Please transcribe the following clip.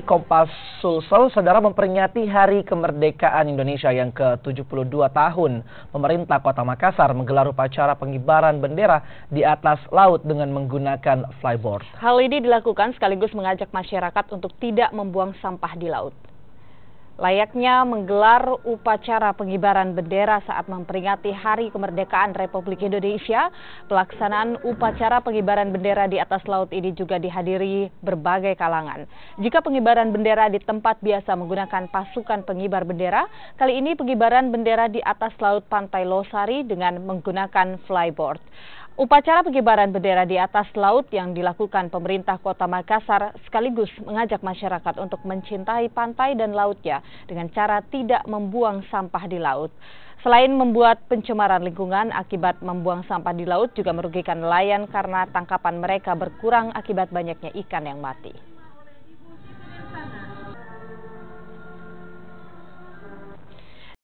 Kompas Sulsel, saudara, memperingati Hari Kemerdekaan Indonesia yang ke-72 tahun. Pemerintah Kota Makassar menggelar upacara pengibaran bendera di atas laut dengan menggunakan flyboard. Hal ini dilakukan sekaligus mengajak masyarakat untuk tidak membuang sampah di laut. Layaknya menggelar upacara pengibaran bendera saat memperingati Hari Kemerdekaan Republik Indonesia, pelaksanaan upacara pengibaran bendera di atas laut ini juga dihadiri berbagai kalangan. Jika pengibaran bendera di tempat biasa menggunakan pasukan pengibar bendera, kali ini pengibaran bendera di atas laut Pantai Losari dengan menggunakan flyboard. Upacara pengibaran bendera di atas laut yang dilakukan pemerintah Kota Makassar sekaligus mengajak masyarakat untuk mencintai pantai dan lautnya dengan cara tidak membuang sampah di laut. Selain membuat pencemaran lingkungan akibat membuang sampah di laut juga merugikan nelayan karena tangkapan mereka berkurang akibat banyaknya ikan yang mati.